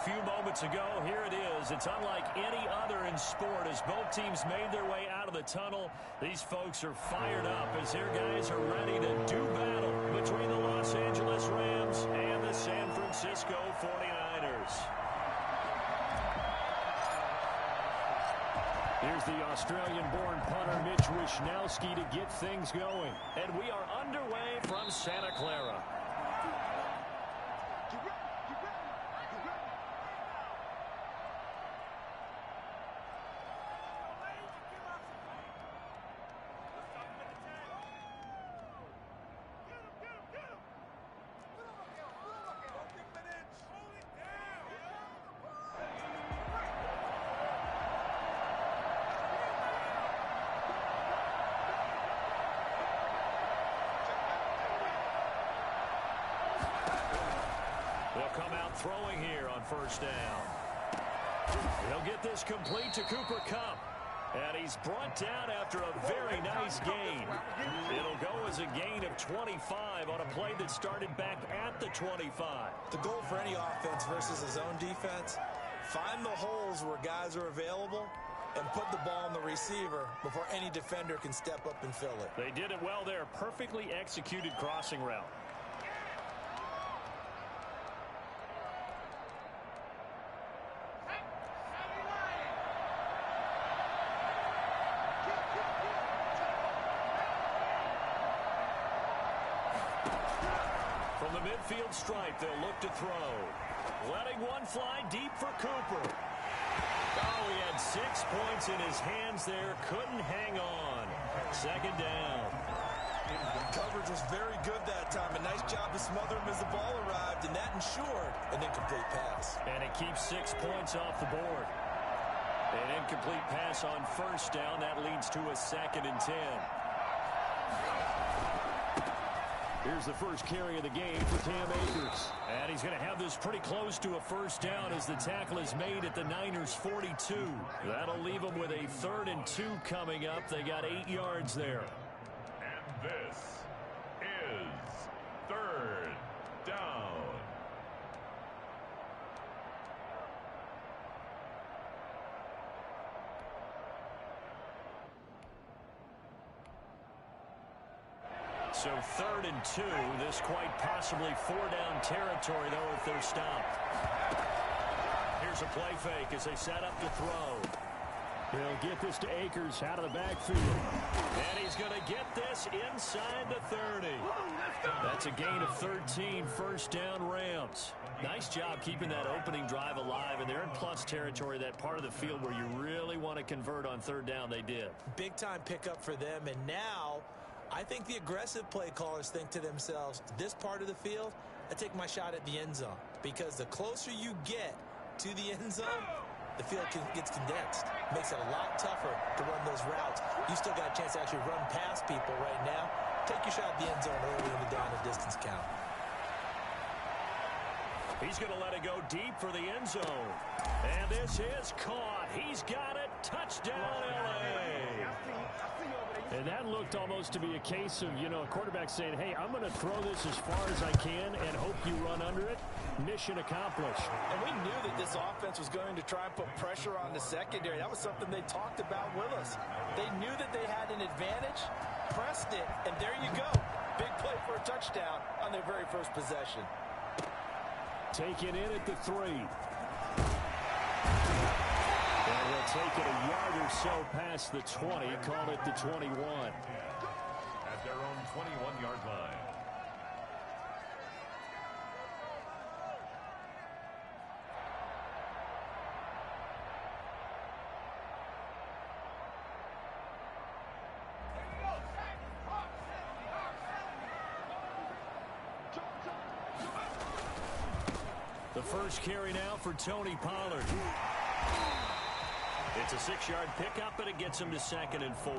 few moments ago. Here it is. It's unlike any other in sport as both teams made their way out of the tunnel. These folks are fired up as their guys are ready to do battle between the Los Angeles Rams and the San Francisco 49ers. Here's the Australian-born punter Mitch Wishnowsky to get things going. And we are underway from Santa Clara. Throwing here on first down. He'll get this complete to Cooper Kupp. And he's brought down after a very nice gain. It'll go as a gain of 25 on a play that started back at the 25. The goal for any offense versus his own defense, find the holes where guys are available and put the ball on the receiver before any defender can step up and fill it. They did it well there. Perfectly executed crossing route. From the midfield stripe, they'll look to throw. Letting one fly deep for Cooper. Oh, he had 6 points in his hands there. Couldn't hang on. Second down. Coverage was very good that time. A nice job to smother him as the ball arrived, and that ensured an incomplete pass. And it keeps 6 points off the board. An incomplete pass on first down. That leads to a 2nd and 10. Here's the first carry of the game for Cam Akers. And he's going to have this pretty close to a first down as the tackle is made at the Niners' 42. That'll leave them with a 3rd and 2 coming up. They got 8 yards there. And this is 3rd down. So 3rd and 2. This quite possibly 4-down territory, though, if they're stopped. Here's a play fake as they set up to throw. He'll get this to Akers out of the backfield. And he's going to get this inside the 30. That's a gain of 13, first down Rams. Nice job keeping that opening drive alive, and they're in plus territory, that part of the field where you really want to convert on 3rd down. They did. Big-time pickup for them, and now I think the aggressive play callers think to themselves, this part of the field, I take my shot at the end zone. Because the closer you get to the end zone, the field gets condensed. Makes it a lot tougher to run those routes. You still got a chance to actually run past people right now. Take your shot at the end zone early in the down and distance count. He's going to let it go deep for the end zone. And this is caught. He's got it. Touchdown, L.A. And that looked almost to be a case of, a quarterback saying, hey, I'm going to throw this as far as I can and hope you run under it. Mission accomplished. And we knew that this offense was going to try and put pressure on the secondary. That was something they talked about with us. They knew that they had an advantage, pressed it, and there you go. Big play for a touchdown on their very first possession. Taken in at the 3. And they'll take it a yard or so past the 20, call it the 21. At their own 21-yard line. The first carry now for Tony Pollard. It's a 6-yard pickup, and it gets him to 2nd and 4.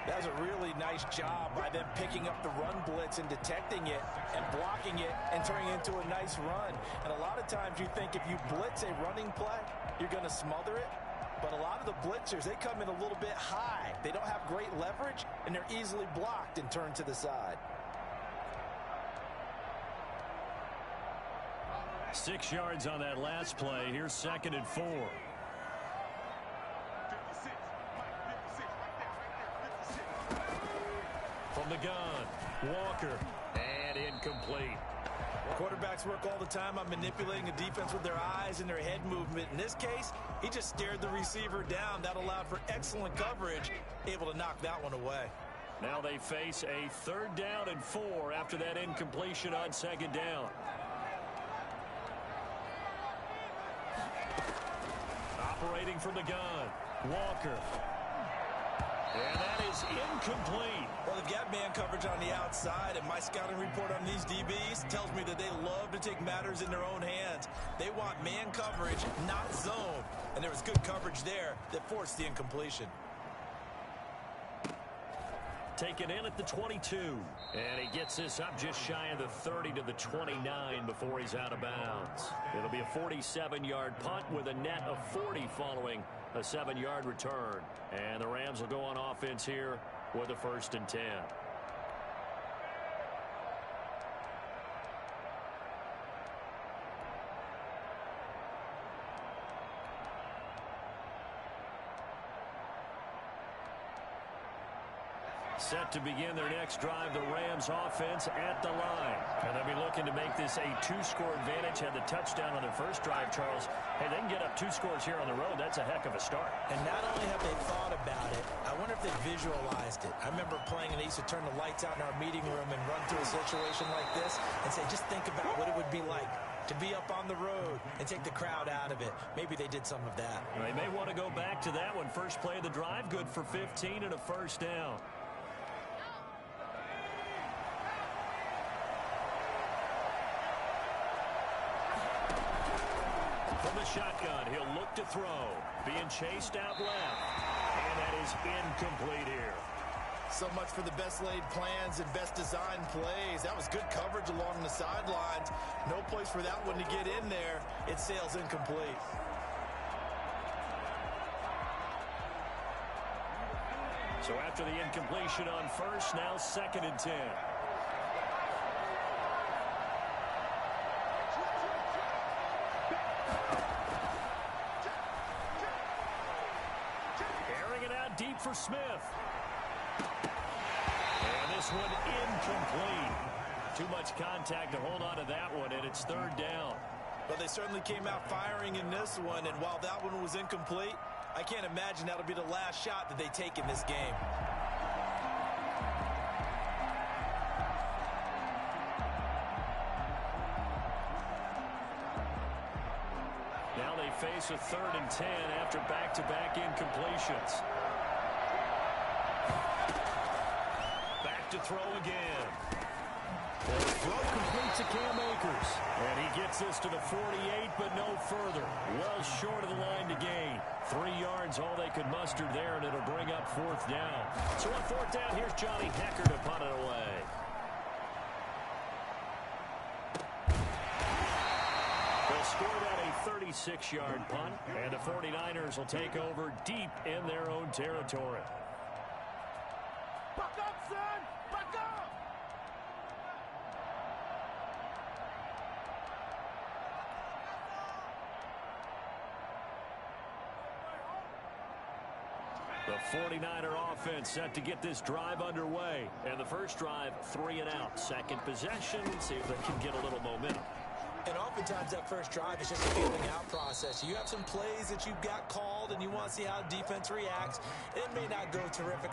That was a really nice job by them picking up the run blitz and detecting it and blocking it and turning it into a nice run. And a lot of times you think if you blitz a running play, you're going to smother it. But a lot of the blitzers, they come in a little bit high. They don't have great leverage, and they're easily blocked and turned to the side. 6 yards on that last play. Here's 2nd and 4. From the gun, Walker, and incomplete. Quarterbacks work all the time on manipulating a defense with their eyes and their head movement. In this case, he just stared the receiver down. That allowed for excellent coverage, able to knock that one away. Now they face a 3rd down and 4 after that incompletion on 2nd down. Operating from the gun, Walker. And that is incomplete. Well, they've got man coverage on the outside, and my scouting report on these DBs tells me that they love to take matters in their own hands. They want man coverage, not zone. And there was good coverage there that forced the incompletion. Taken in at the 22. And he gets this up just shy of the 30 to the 29 before he's out of bounds. It'll be a 47-yard punt with a net of 40 following a 7-yard return. And the Rams will go on offense here with a 1st and 10. Set to begin their next drive, the Rams offense at the line. And they'll be looking to make this a 2-score advantage. Had the touchdown on their first drive, Charles. Hey, they can get up 2 scores here on the road. That's a heck of a start. And not only have they thought about it, I wonder if they visualized it. I remember playing and they used to turn the lights out in our meeting room and run through a situation like this and say, just think about what it would be like to be up on the road and take the crowd out of it. Maybe they did some of that. They may want to go back to that one. First play of the drive, good for 15 and a 1st down. From the shotgun, he'll look to throw. Being chased out left. And that is incomplete here. So much for the best laid plans and best designed plays. That was good coverage along the sidelines. No place for that one to get in there. It sails incomplete. So after the incompletion on 1st, now 2nd and 10. Deep for Smith. And this one incomplete. Too much contact to hold on to that one, and it's 3rd down. Well, they certainly came out firing in this one, and while that one was incomplete, I can't imagine that'll be the last shot that they take in this game. Now they face a 3rd and 10 after back-to-back incompletions. Back to throw again. The throw completes to Cam Akers. And he gets this to the 48, but no further. Well short of the line to gain. 3 yards, all they could muster there, and it'll bring up 4th down. So on 4th down, here's Johnny Hekker to punt it away. They'll score that a 36-yard punt, and the 49ers will take over deep in their own territory. Back up, son! Back up! The 49er offense set to get this drive underway. And the first drive, 3 and out. Second possession, see if they can get a little momentum. And oftentimes that first drive is just a feeling out process. You have some plays that you've got called and you want to see how defense reacts. It may not go terrific.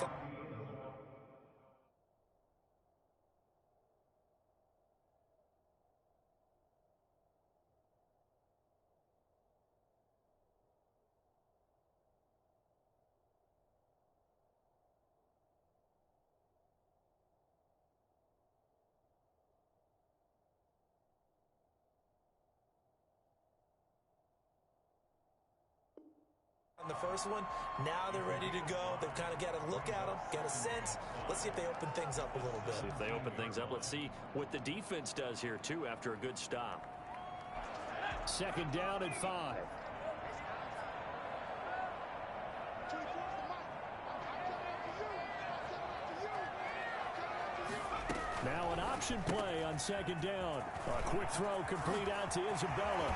On the first one, now they're ready to go. They've kind of got a look at them, got a sense. Let's see if they open things up a little bit. See if they open things up. Let's see what the defense does here, too, after a good stop. 2nd down and 5. Now an option play on second down. A quick throw complete out to Isabella.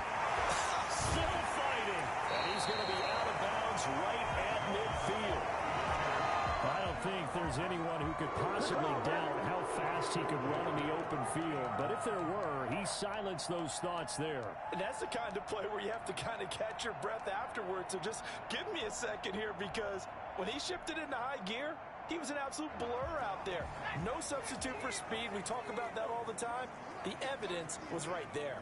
Still fighting. And he's going to be out of bounds right at midfield. I don't think there's anyone who could possibly doubt how fast he could run in the open field. But if there were, he silenced those thoughts there. And that's the kind of play where you have to kind of catch your breath afterwards. So just give me a second here, because when he shifted into high gear, he was an absolute blur out there. No substitute for speed. We talk about that all the time. The evidence was right there.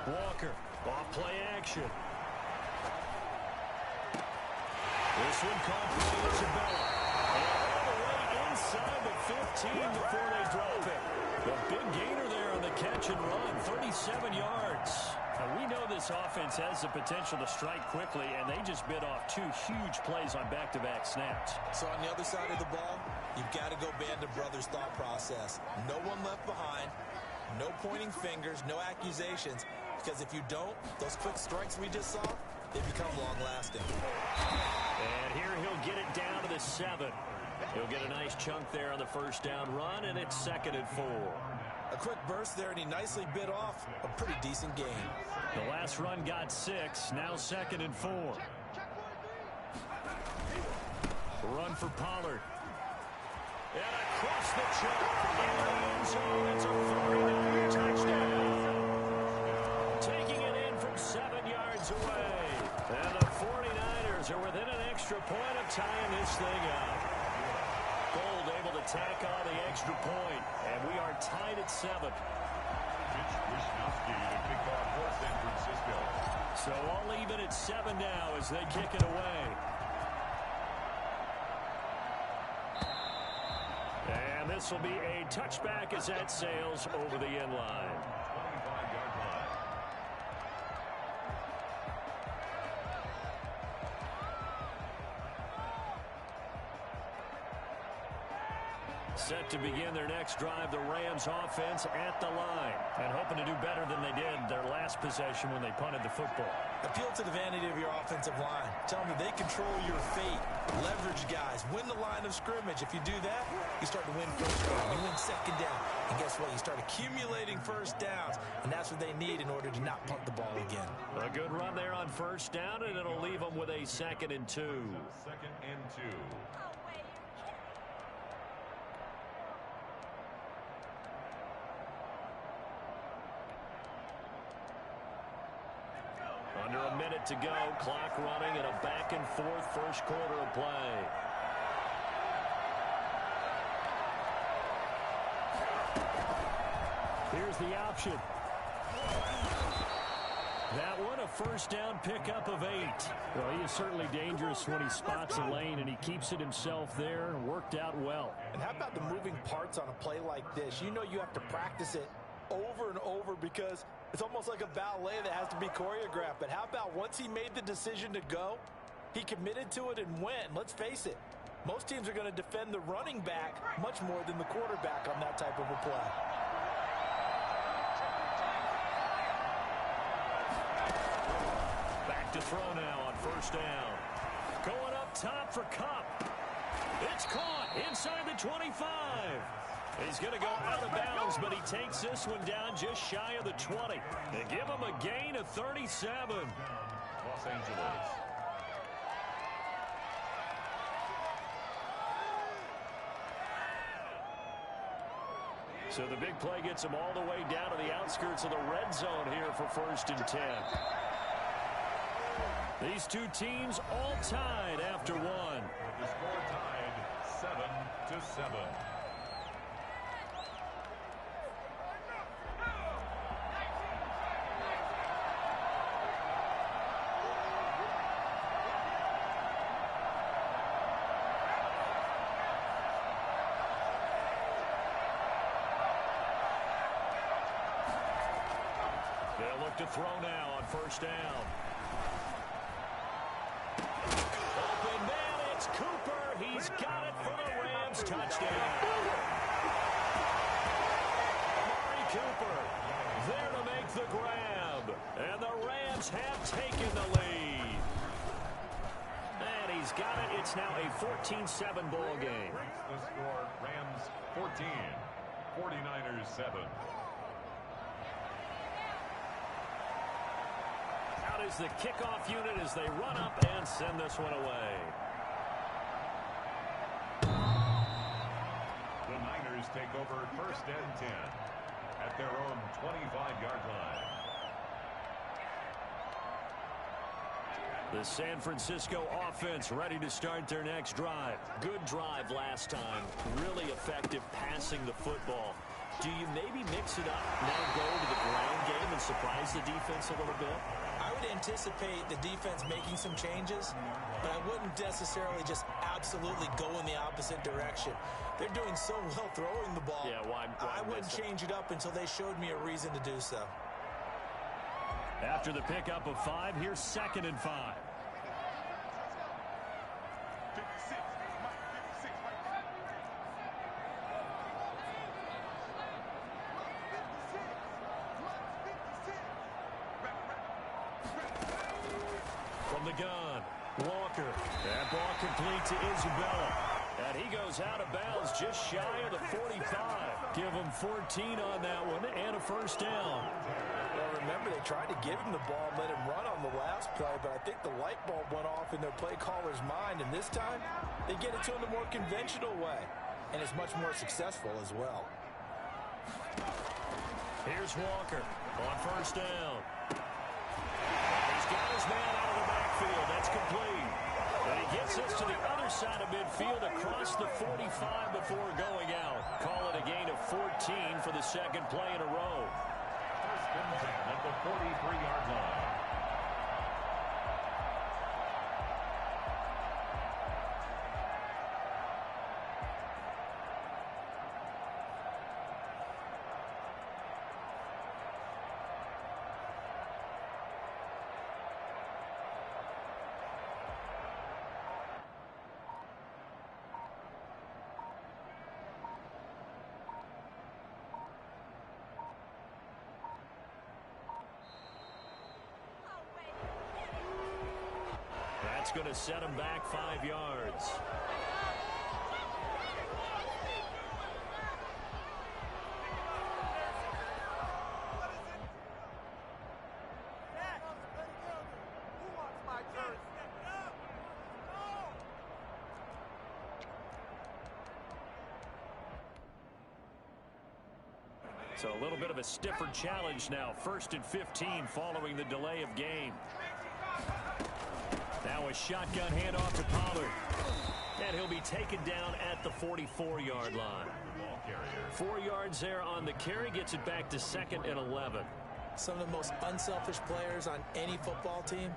Walker, off play action. This one caught by Isabella. And all the way inside the 15 before they drop it. The big gainer there on the catch and run, 37 yards. Now, we know this offense has the potential to strike quickly, and they just bit off 2 huge plays on back-to-back snaps. So on the other side of the ball, you've got to go Band of Brothers thought process. No one left behind. No pointing fingers, no accusations, because if you don't, those quick strikes we just saw, they become long-lasting. And here he'll get it down to the 7. He'll get a nice chunk there on the first down run, and it's 2nd and 4. A quick burst there, and he nicely bit off a pretty decent gain. The last run got 6, now 2nd and 4. Run for Pollard. And across the chalk in the end zone, it's a 49 touchdown. Taking it in from 7 yards away. And the 49ers are within an extra point of tying this thing up. Gold able to tack on the extra point, and we are tied at 7. Mitch Wisnowski to kick off for San Francisco. So all even at 7 now as they kick it away. And this will be a touchback as that sails over the end line. 25-yard line. Set to begin their next drive, the Rams offense at the line. And hoping to do better than they did their last possession when they punted the football. Appeal to the vanity of your offensive line. Tell them they control your fate. Leverage guys. Win the line of scrimmage. If you do that, you start to win first down. You win second down. And guess what? You start accumulating first downs. And that's what they need in order to not punt the ball again. A good run there on first down, and it'll leave them with a 2nd and 2. 2nd and 2. Under a minute to go, clock running, and a back-and-forth first quarter of play. Here's the option. That one, a first down pickup of 8. Well, he is certainly dangerous when he spots a lane, and he keeps it himself there and worked out well. And how about the moving parts on a play like this? You know you have to practice it over and over because it's almost like a ballet that has to be choreographed. But how about once he made the decision to go, he committed to it and went. Let's face it, most teams are going to defend the running back much more than the quarterback on that type of a play. Back to throw now on first down. Going up top for Kupp. It's caught inside the 25. He's going to go out of bounds, but he takes this one down just shy of the 20. They give him a gain of 37. Los Angeles. So the big play gets him all the way down to the outskirts of the red zone here for 1st and 10. These two teams all tied after one. The score tied 7-7. They'll look to throw now on first down. Open man, it's Cooper. He's got it for the Rams. Touchdown. Amari Cooper there to make the grab. Rams have taken the lead. And he's got it. It's now a 14-7 ball game. The score, Rams 14, 49ers 7. Out is the kickoff unit as they run up and send this one away. The Niners take over 1st and 10 at their own 25-yard line. The San Francisco offense ready to start their next drive. Good drive last time. Really effective passing the football. Do you maybe mix it up, now go to the ground game and surprise the defense a little bit? I would anticipate the defense making some changes, but I wouldn't necessarily just absolutely go in the opposite direction. They're doing so well throwing the ball. Yeah, why I wouldn't change it up until they showed me a reason to do so. After the pickup of 5, here's 2nd and 5. From the gun, Walker. That ball complete to Isabella. And he goes out of bounds just shy of the 45. Give him 14 on that one and a first down. Well, remember, they tried to give him the ball and let him run on the last play, but I think the light bulb went off in their play caller's mind, and this time they get it to him the more conventional way, and it's much more successful as well. Here's Walker on first down. He's got his man out of the backfield. That's complete. And he gets us to the other side of midfield across the 45 before going out. Call it a gain of 14 for the second play in a row. 1st and 10 at the 43-yard line. That's going to set him back 5 yards. So a little bit of a stiffer challenge now. 1st and 15 following the delay of game. Now a shotgun handoff to Pollard. And he'll be taken down at the 44-yard line. 4 yards there on the carry. Gets it back to 2nd and 11. Some of the most unselfish players on any football team,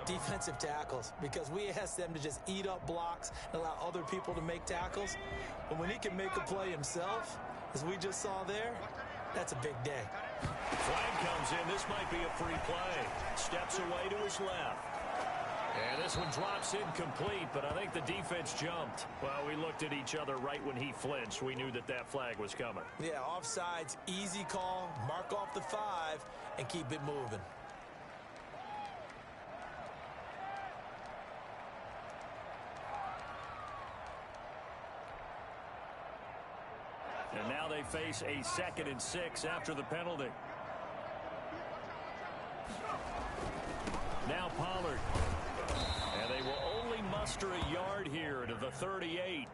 defensive tackles, because we ask them to just eat up blocks and allow other people to make tackles. But when he can make a play himself, as we just saw there, that's a big day. Flag comes in. This might be a free play. Steps away to his left. And this one drops incomplete, but I think the defense jumped. Well, we looked at each other right when he flinched. We knew that that flag was coming. Yeah, offsides, easy call, mark off the 5, and keep it moving. And now they face a 2nd and 6 after the penalty. Now Pollard. And they will only muster a yard here to the 38.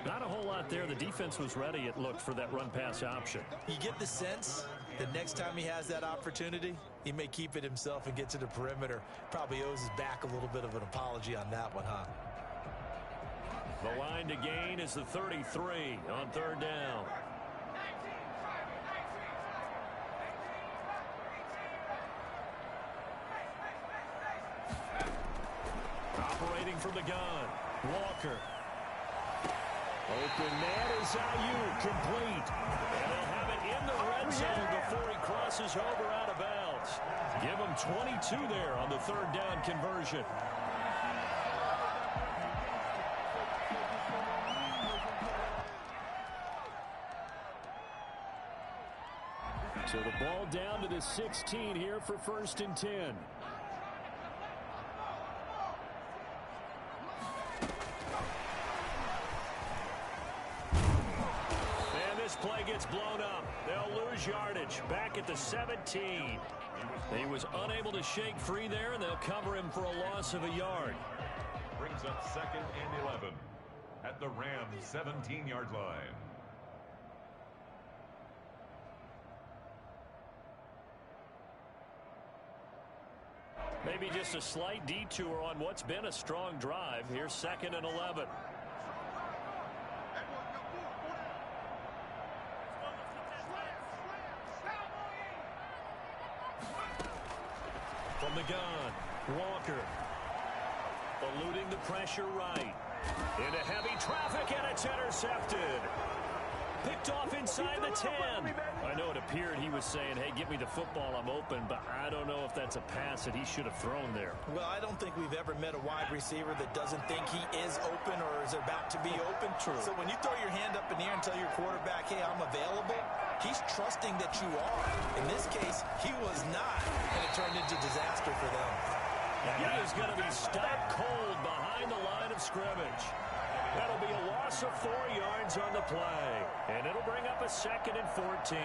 Not a whole lot there. The defense was ready, it looked, for that run-pass option. You get the sense that next time he has that opportunity, he may keep it himself and get to the perimeter. Probably owes his back a little bit of an apology on that one, huh? The line to gain is the 33 on 3rd down. Operating from the gun, Walker. Open man is Ayuk, complete. And they'll have it in the red zone before he crosses over out of bounds. Give him 22 there on the 3rd down conversion. So the ball down to the 16 here for 1st and 10. And this play gets blown up. They'll lose yardage. Back at the 17. He was unable to shake free there, and they'll cover him for a loss of a yard. Brings up 2nd and 11 at the Rams' 17-yard line. Maybe just a slight detour on what's been a strong drive. Here's 2nd and 11. From the gun, Walker. Eluding the pressure right. Into heavy traffic, and it's intercepted. Picked off inside the 10. I know it appeared he was saying, hey, give me the football, I'm open, but I don't know if that's a pass that he should have thrown there. Well, I don't think we've ever met a wide receiver that doesn't think he is open or is about to be open. True. So when you throw your hand up in the air and tell your quarterback, hey, I'm available, he's trusting that you are. In this case, he was not, and it turned into disaster for them. And he is going to be stopped cold behind the line of scrimmage. That'll be a loss of 4 yards on the play. And it'll bring up a 2nd and 14.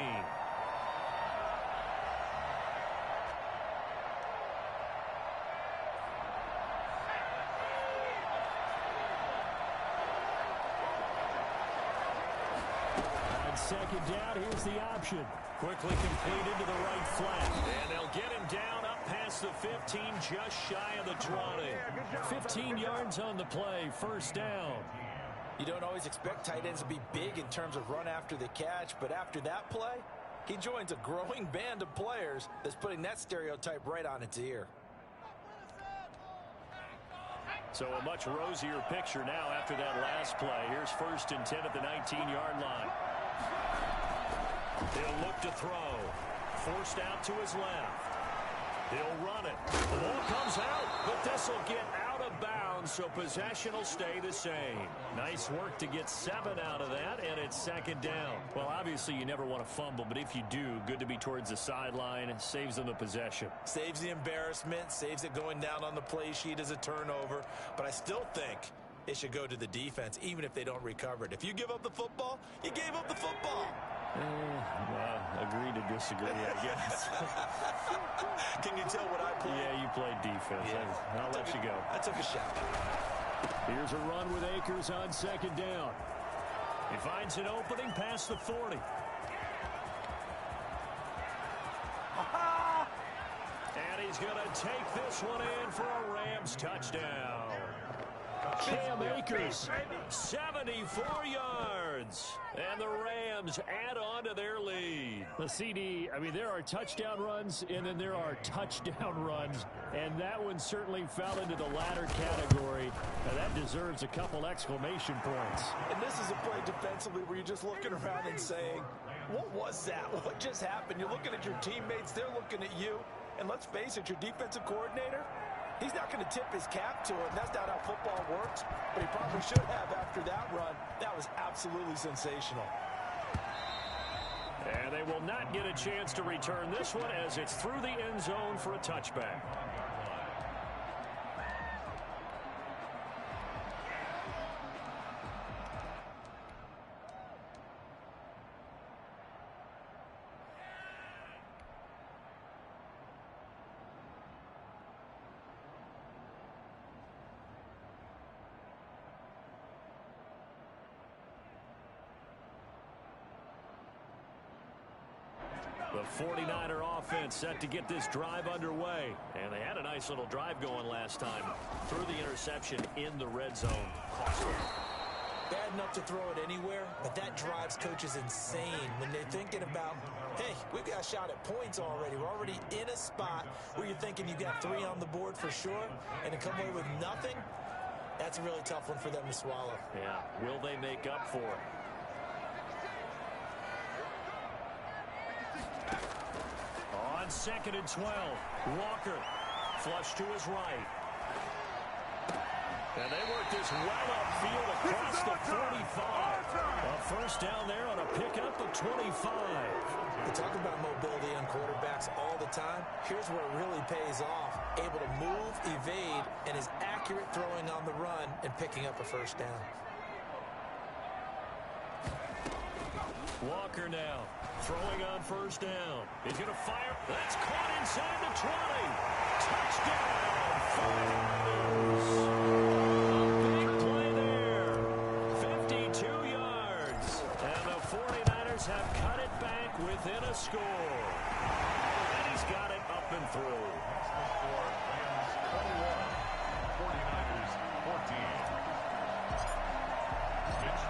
On 2nd down, here's the option. Quickly completed to the right flat. And they'll get him down up past the 15, just shy of the 20. 15 yards on the play, 1st down. You don't always expect tight ends to be big in terms of run after the catch, but after that play, he joins a growing band of players that's putting that stereotype right on its ear. So a much rosier picture now after that last play. Here's 1st and 10 at the 19-yard line. He'll look to throw. Forced out to his left. He'll run it. The ball comes out, but this will get out of bounds, so possession will stay the same. Nice work to get 7 out of that, and it's 2nd down. Well, obviously you never want to fumble, but if you do, good to be towards the sideline. It saves them the possession. Saves the embarrassment, saves it going down on the play sheet as a turnover. But I still think it should go to the defense, even if they don't recover it. If you give up the football, you gave up the football. Agree to disagree, I guess. Can you tell what I played? Yeah, you played defense. Yeah. I'll let you go. I took a shot. Here's a run with Akers on 2nd down. He finds an opening past the 40. And he's going to take this one in for a Rams touchdown. Cam Akers. 74 yards. And the Rams add on to their lead. The CD, I mean, there are touchdown runs, and then there are touchdown runs. And that one certainly fell into the latter category. Now, that deserves a couple exclamation points. And this is a play defensively where you're just looking around and saying, what was that? What just happened? You're looking at your teammates. They're looking at you. And let's face it, your defensive coordinator, he's not going to tip his cap to it. And that's not how football works. But he probably should have after that run. That was absolutely sensational. And they will not get a chance to return this one as it's through the end zone for a touchback. The 49er offense set to get this drive underway. And they had a nice little drive going last time. Threw the interception in the red zone. Costly. Bad enough to throw it anywhere, but that drives coaches insane when they're thinking about, hey, we've got a shot at points already. We're already in a spot where you're thinking you got 3 on the board for sure, and to come away with nothing, that's a really tough one for them to swallow. Yeah, will they make up for it? On 2nd and 12, Walker flush to his right. And they work this well upfield across the 45. A first down there on a pickup of 25. We talk about mobility on quarterbacks all the time. Here's where it really pays off. Able to move, evade, and is accurate throwing on the run and picking up a first down. Walker now throwing on first down. He's going to fire. That's caught inside the 20. Touchdown, 49ers. A big play there. 52 yards. And the 49ers have cut it back within a score. And he's got it up and through. Rams 21, 49ers 14.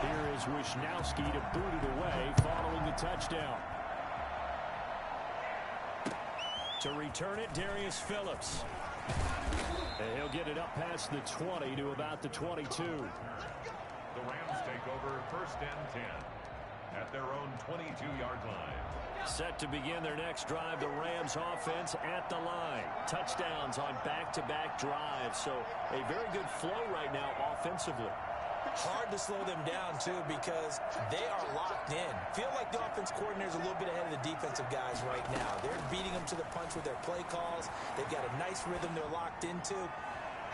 Here is Wisnowski to boot it away following the touchdown. To return it, Darius Phillips. And he'll get it up past the 20 to about the 22. The Rams take over first and 10 at their own 22-yard line. Set to begin their next drive, the Rams offense at the line. Touchdowns on back-to-back drives, so a very good flow right now offensively. Hard to slow them down, too, because they are locked in. Feel like the offense coordinator is a little bit ahead of the defensive guys right now. They're beating them to the punch with their play calls. They've got a nice rhythm they're locked into.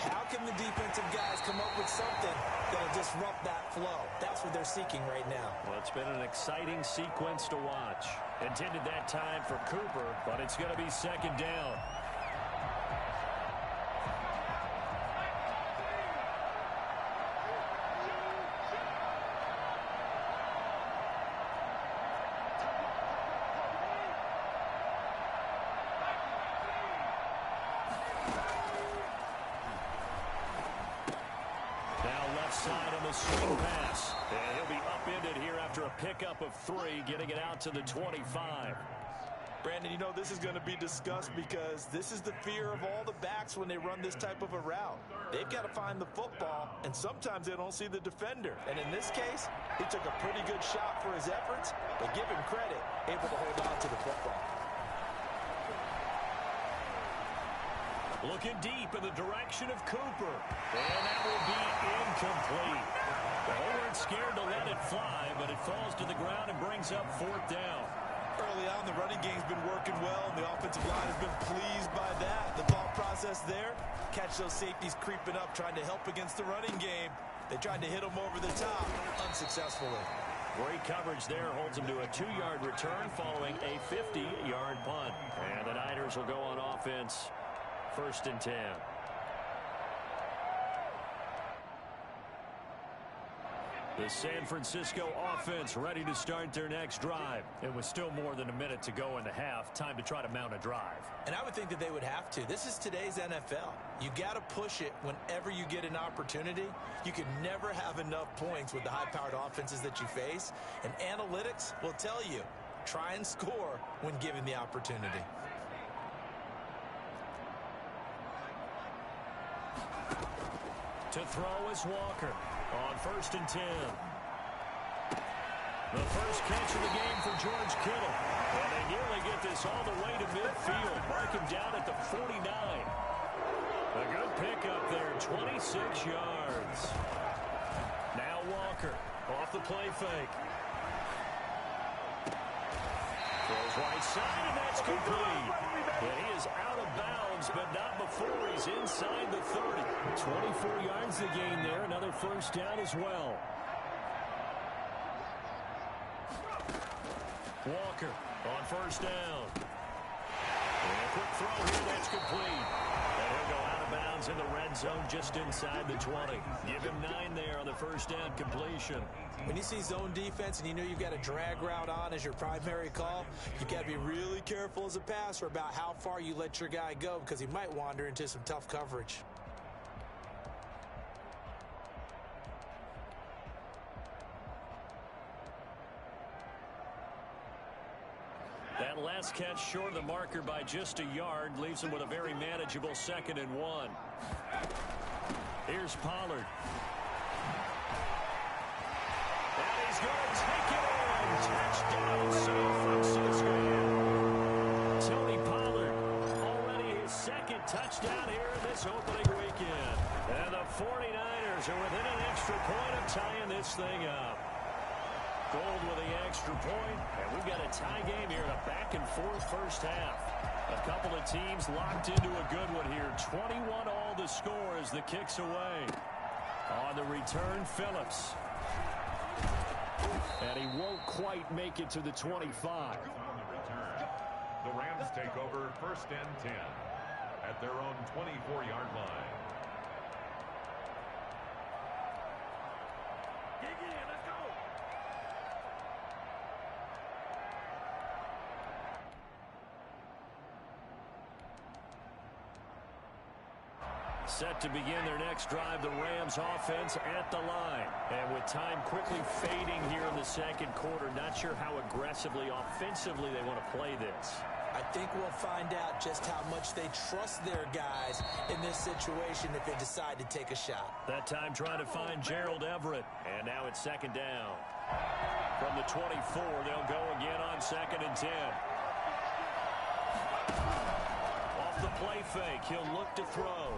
How can the defensive guys come up with something that'll disrupt that flow? That's what they're seeking right now. Well, it's been an exciting sequence to watch. Intended that time for Cooper, but it's going to be second down. Side on the swing pass. And he'll be upended here after a pickup of 3, getting it out to the 25. Brandon, you know, this is going to be discussed because this is the fear of all the backs when they run this type of a route. They've got to find the football, and sometimes they don't see the defender. And in this case, he took a pretty good shot for his efforts, but give him credit, able to hold on to the football. Looking deep in the direction of Cooper. And that will be incomplete. They weren't scared to let it fly, but it falls to the ground and brings up fourth down. Early on, the running game's been working well, and the offensive line has been pleased by that. The thought process there, catch those safeties creeping up, trying to help against the running game. They tried to hit them over the top, unsuccessfully. Great coverage there, holds them to a 2-yard return following a 50-yard punt. And the Niners will go on offense. First and 10. The San Francisco offense ready to start their next drive. And with still more than a minute to go in the half, time to try to mount a drive. And I would think that they would have to. This is today's NFL. You got to push it whenever you get an opportunity. You can never have enough points with the high-powered offenses that you face. And analytics will tell you, try and score when given the opportunity. To throw is Walker on first and 10. The first catch of the game for George Kittle. And they nearly get this all the way to midfield. Mark him down at the 49. A good pickup there, 26 yards. Now Walker off the play fake. Throws right side, and that's complete. And he is out of bounds, but not before he's inside the 30. 24 yards the gain there. Another first down as well. Walker on first down. And a quick throw here, that's complete. And he'll go out of bounds in the red zone just inside the 20. Give him 9 there on the first down completion. When you see zone defense and you know you've got a drag route on as your primary call, you got to be really careful as a passer about how far you let your guy go because he might wander into some tough coverage. That last catch short of the marker by just a yard leaves him with a very manageable 2nd and 1. Here's Pollard. And he's going to take it in. Touchdown, San Francisco. Tony Pollard, already his 2nd touchdown here in this opening weekend. And the 49ers are within an extra point of tying this thing up. Gold with the extra point, and we've got a tie game here in a back-and-forth first half. A couple of teams locked into a good one here. 21-all the score as the kick's away. On the return, Phillips. And he won't quite make it to the 25. On the return, the Rams take over 1st and 10 at their own 24-yard line. Let's go. Set to begin their next drive, the Rams offense at the line. And with time quickly fading here in the second quarter, not sure how aggressively, offensively they want to play this. I think we'll find out just how much they trust their guys in this situation if they decide to take a shot. That time trying to find Gerald Everett. And now it's 2nd down. From the 24, they'll go again on 2nd and 10. Off the play fake, he'll look to throw.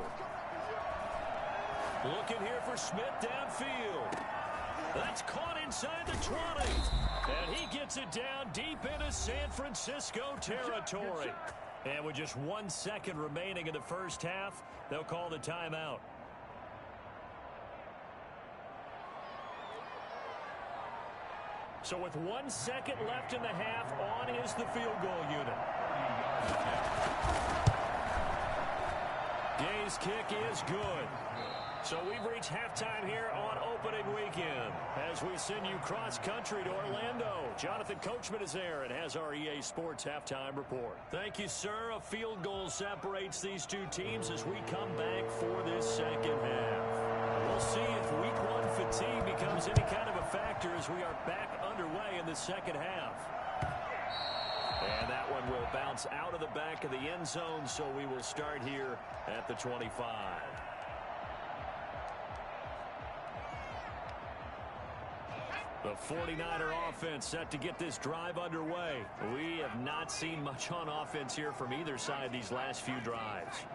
Looking here for Smith downfield. That's caught inside the 20. And he gets it down deep into San Francisco territory. And with just 1 second remaining in the first half, they'll call the timeout. So with 1 second left in the half, on is the field goal unit. Gay's kick is good. So we've reached halftime here on opening weekend as we send you cross-country to Orlando. Jonathan Coachman is there and has our EA Sports halftime report. Thank you, sir. A field goal separates these two teams as we come back for this second half. We'll see if week 1 fatigue becomes any kind of a factor as we are back underway in the second half. And that one will bounce out of the back of the end zone, so we will start here at the 25. The 49er offense set to get this drive underway. We have not seen much on offense here from either side these last few drives.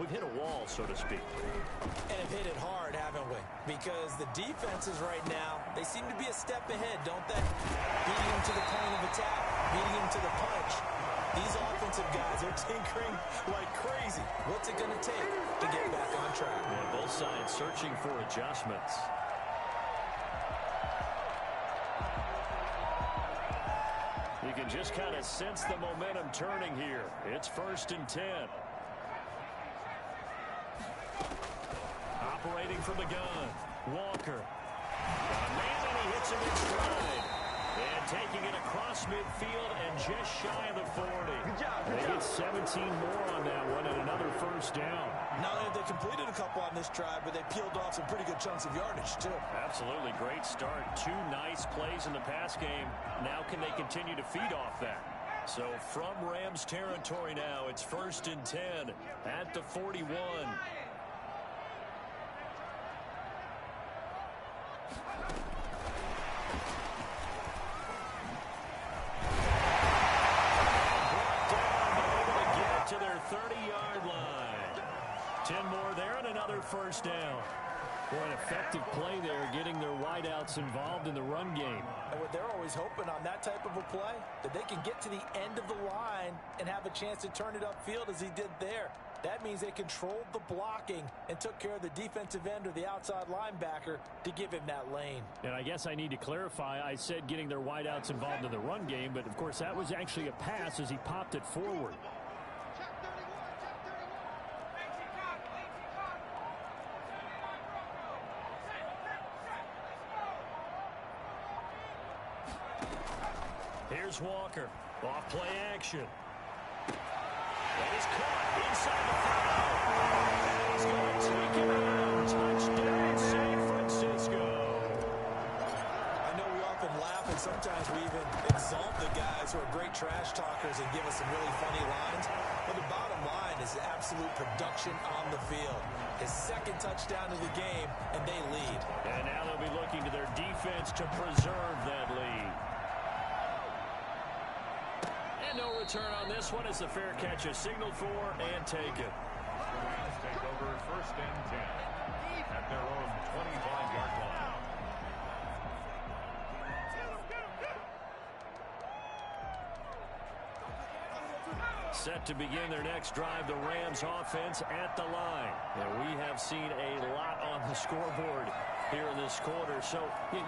We've hit a wall, so to speak. And have hit it hard, haven't we? Because the defenses right now, they seem to be a step ahead, don't they? Beating them to the point of attack, beating them to the punch. These offensive guys are tinkering like crazy. What's it going to take to get back on track? Yeah, both sides searching for adjustments. You can just kind of sense the momentum turning here. It's 1st and 10. Operating from the gun, Walker. Man, and he hits him in stride. And taking it across midfield and just shy of the 40. They get 17 more on that one and another 1st down. Not only have they completed a couple on this drive, but they peeled off some pretty good chunks of yardage, too. Absolutely. Great start. 2 nice plays in the pass game. Now can they continue to feed off that? So from Rams territory now, it's 1st and 10 at the 41. To their 30-yard line. 10 more there and another 1st down. Boy, an effective play there, getting their wideouts involved in the run game. And what they're always hoping on that type of a play, that they can get to the end of the line and have a chance to turn it upfield as he did there. That means they controlled the blocking and took care of the defensive end or the outside linebacker to give him that lane. And I guess I need to clarify, I said getting their wideouts involved in the run game, but of course that was actually a pass as he popped it forward. Here's Walker. Off play action. That is caught inside the 5. He's going to take it out. Touchdown, San Francisco. I know we often laugh and sometimes we even exalt the guys who are great trash talkers and give us some really funny lines. But the bottom line is absolute production on the field. His 2nd touchdown of the game, and they lead. And now they'll be looking to their defense to preserve that lead. No return on this one as the fair catch is signaled for and taken. over first and 10 at their own 25-yard line. Set to begin their next drive, the Rams offense at the line. And we have seen a lot on the scoreboard here in this quarter. So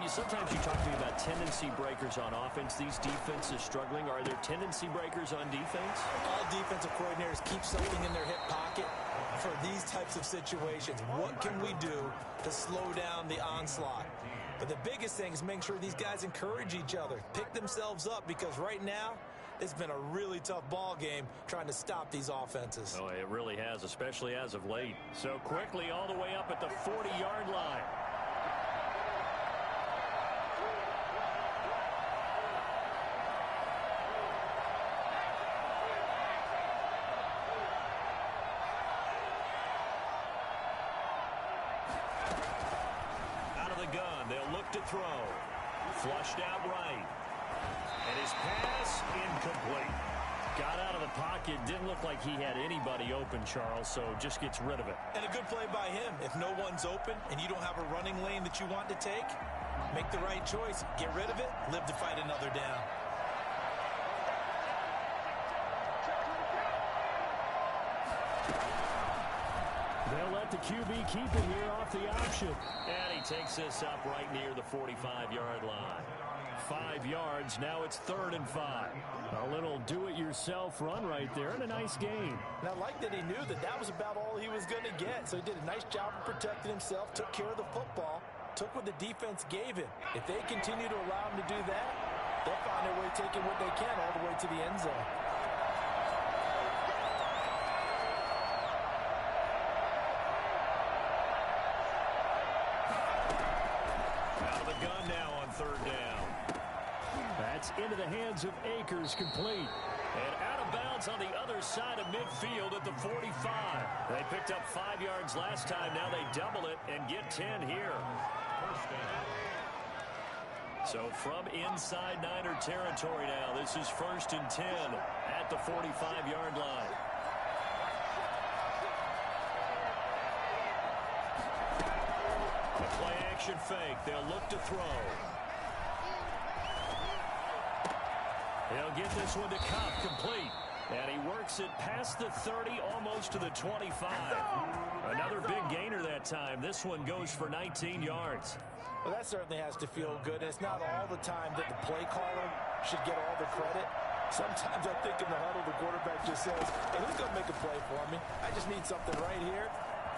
sometimes you talk to me about tendency breakers on offense. These defenses struggling. Are there tendency breakers on defense? All defensive coordinators keep something in their hip pocket for these types of situations. What can we do to slow down the onslaught? But the biggest thing is making sure these guys encourage each other, pick themselves up, because right now it's been a really tough ball game trying to stop these offenses. Oh, it really has, especially as of late. So quickly all the way up at the 40-yard line. Out of the gun, they'll look to throw. Flushed out right. And his pass incomplete. Got out of the pocket. Didn't look like he had anybody open, Charles, so just gets rid of it. And a good play by him. If no one's open and you don't have a running lane that you want to take, make the right choice. Get rid of it. Live to fight another down. They'll let the QB keep it here off the option. And he takes this up right near the 45-yard line. 5 yards. Now it's 3rd and 5. A little do-it-yourself run right there, and a nice gain. And I like that he knew that that was about all he was going to get. So he did a nice job of protecting himself, took care of the football, took what the defense gave him. If they continue to allow him to do that, they'll find a way taking what they can all the way to the end zone. Out of the gun now on 3rd down. That's into the hands of Akers, complete. And out of bounds on the other side of midfield at the 45. They picked up 5 yards last time. Now they double it and get 10 here. First down. So from inside Niner territory now, this is 1st and 10 at the 45-yard line. The play action fake. They'll look to throw. He'll get this one to Kupp, complete. And he works it past the 30, almost to the 25. Another big gainer that time. This one goes for 19 yards. Well, that certainly has to feel good. And it's not all the time that the play caller should get all the credit. Sometimes I think in the huddle, the quarterback just says, hey, who's going to make a play for me? I just need something right here.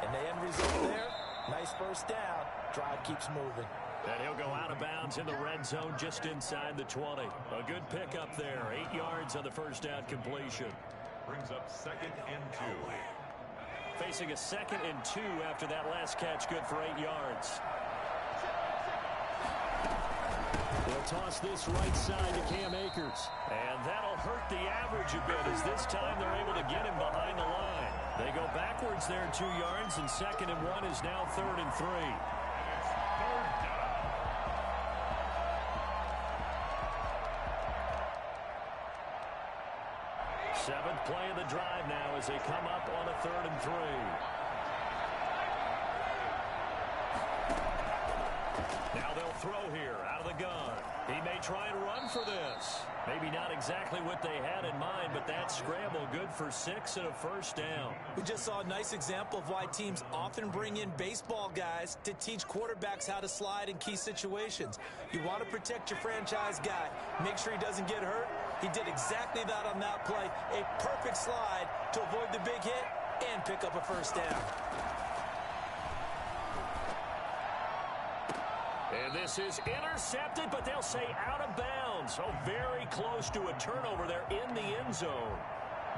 And the end result there, nice first down. Drive keeps moving. And he'll go out of bounds in the red zone just inside the 20. A good pickup there. 8 yards on the first down completion. Brings up 2nd and 2. Facing a 2nd and 2 after that last catch, good for 8 yards. They'll toss this right side to Cam Akers. And that'll hurt the average a bit as this time they're able to get him behind the line. They go backwards there 2 yards, and 2nd and 1 is now 3rd and 3. 7th play of the drive now as they come up on a 3rd and 3. Now they'll throw here out of the gun. He may try and run for this. Maybe not exactly what they had in mind, but that scramble good for 6 and a first down. We just saw a nice example of why teams often bring in baseball guys to teach quarterbacks how to slide in key situations. You want to protect your franchise guy. Make sure he doesn't get hurt. He did exactly that on that play. A perfect slide to avoid the big hit and pick up a first down. And this is intercepted, but they'll say out of bounds. Oh, very close to a turnover there in the end zone.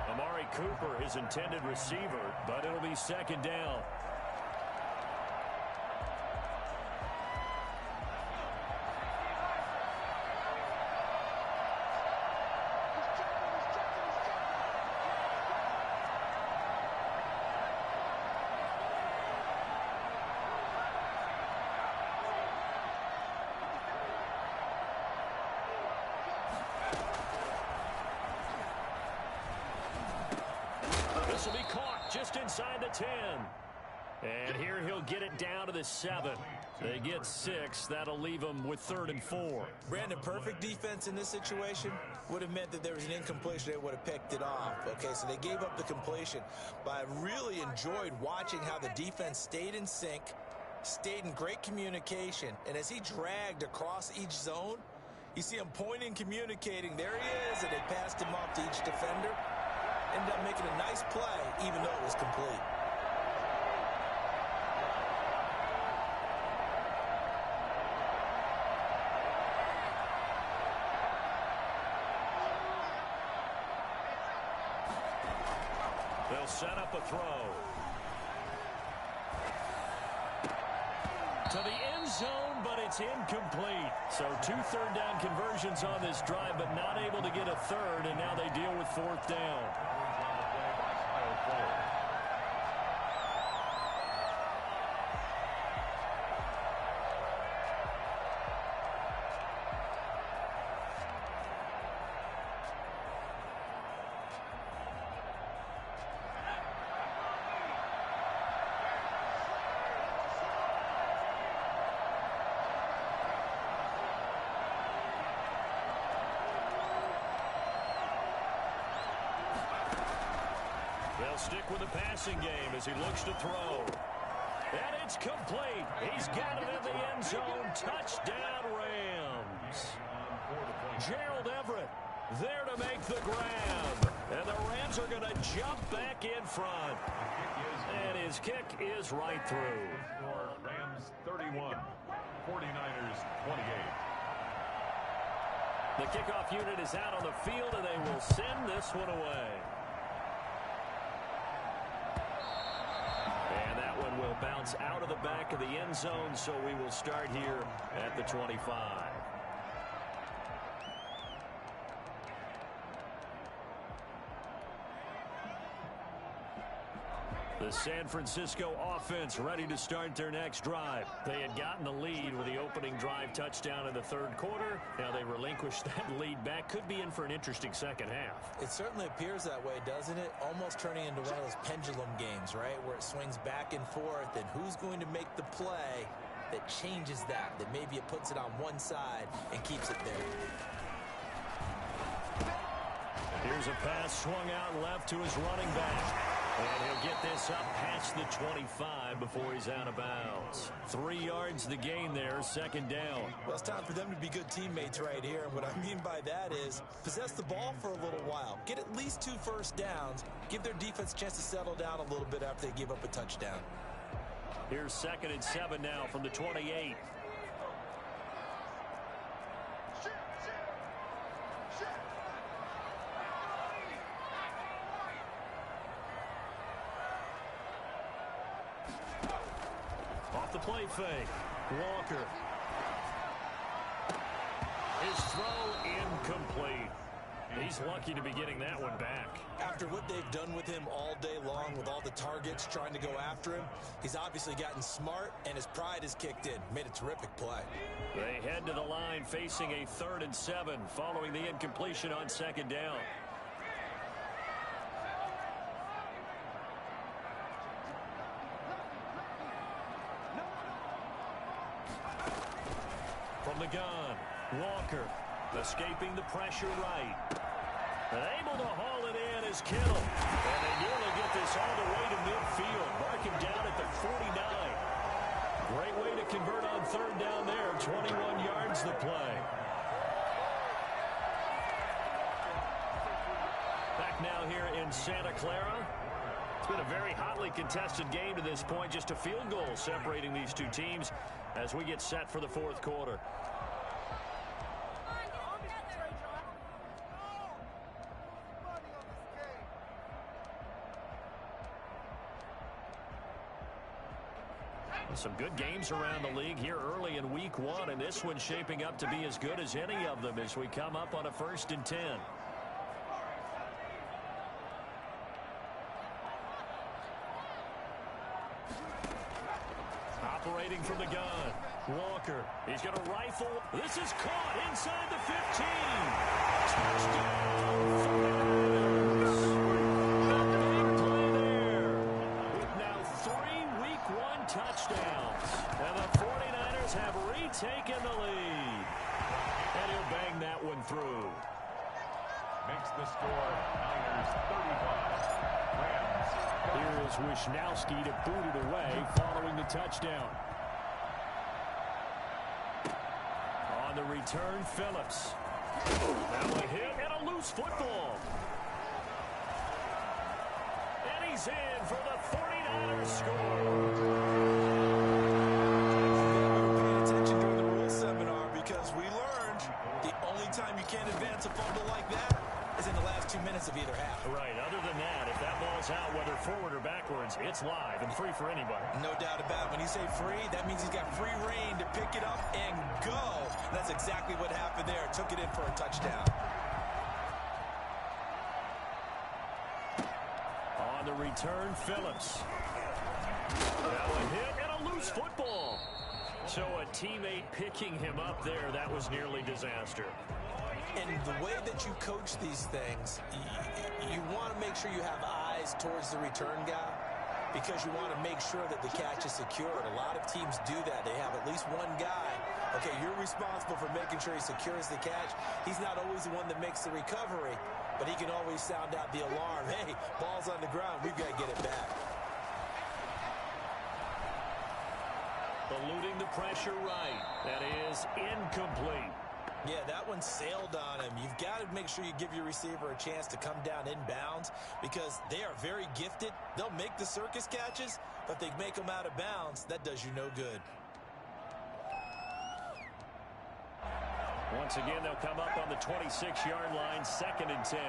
Amari Cooper, his intended receiver, but it'll be 2nd down. This will be caught just inside the 10. And here he'll get it down to the 7. They get 6. That'll leave them with 3rd and 4. Brandon, perfect defense in this situation would have meant that there was an incompletion. They would have picked it off. Okay, so they gave up the completion. But I really enjoyed watching how the defense stayed in sync, stayed in great communication. And as he dragged across each zone, you see him pointing, communicating. There he is, and they passed him off to each defender. Ended up making a nice play, even though it was complete. They'll set up a throw. To the end zone, but it's incomplete. So 2 third-down conversions on this drive, but not able to get a third, and now they deal with 4th down. They'll stick with the passing game as he looks to throw. And it's complete. He's got it in the end zone. Touchdown, Rams. Gerald Everett there to make the grab. And the Rams are going to jump back in front. And his kick is right through. Rams 31, 49ers 28. The kickoff unit is out on the field, and they will send this one away. And that one will bounce out of the back of the end zone, so we will start here at the 25. The San Francisco offense ready to start their next drive. They had gotten the lead with the opening drive touchdown in the 3rd quarter. Now they relinquished that lead back. Could be in for an interesting second half. It certainly appears that way, doesn't it? Almost turning into one of those pendulum games, right? Where it swings back and forth, and who's going to make the play that changes that maybe it puts it on one side and keeps it there. Here's a pass swung out left to his running back. And he'll get this up past the 25 before he's out of bounds. 3 yards the gain there, 2nd down. Well, it's time for them to be good teammates right here. And what I mean by that is possess the ball for a little while. Get at least 2 first downs. Give their defense a chance to settle down a little bit after they give up a touchdown. Here's 2nd and 7 now from the 28. Off the play fake. Walker. His throw incomplete. He's lucky to be getting that one back. After what they've done with him all day long with all the targets trying to go after him, he's obviously gotten smart and his pride has kicked in. Made a terrific play. They head to the line facing a 3rd and 7 following the incompletion on 2nd down. From the gun, Walker escaping the pressure right. And able to haul it in is Kittle. And they nearly get this all the way to midfield. Mark him down at the 49. Great way to convert on 3rd down there. 21 yards the play. Back now here in Santa Clara. It's been a very hotly contested game to this point. Just a field goal separating these two teams as we get set for the 4th quarter. Some good games around the league here early in week 1, and this one's shaping up to be as good as any of them as we come up on a 1st and 10. Operating from the gun, Walker. He's going to rifle. This is caught inside the 15. Touchdown. Big play there. With now 3 week Bengals have retaken the lead. And he'll bang that one through. Makes the score Niners 35. Rams. Here is Wishnowski to boot it away following the touchdown. On the return, Phillips. Now a hit and a loose football. And he's in for the 49ers score. Pay attention during the rule seminar because we learned the only time you can't advance a fumble like that is in the last 2 minutes of either half. Right, other than that, if that ball's out, whether forward or backwards, it's live and free for anybody. No doubt about it. When you say free, that means he's got free reign to pick it up and go. And that's exactly what happened there. Took it in for a touchdown. On the return, Phillips. Now a hit and a loose football. So a teammate picking him up there, that was nearly disaster. And the way that you coach these things, you want to make sure you have eyes towards the return guy because you want to make sure that the catch is secured. A lot of teams do that. They have at least one guy. Okay, you're responsible for making sure he secures the catch. He's not always the one that makes the recovery, but he can always sound out the alarm. Hey, ball's on the ground. We've got to get it back. Eluding the pressure right. That is incomplete. Yeah, that one sailed on him. You've got to make sure you give your receiver a chance to come down inbounds because they are very gifted. They'll make the circus catches, but they make them out of bounds. That does you no good. Once again, they'll come up on the 26-yard line, 2nd and 10.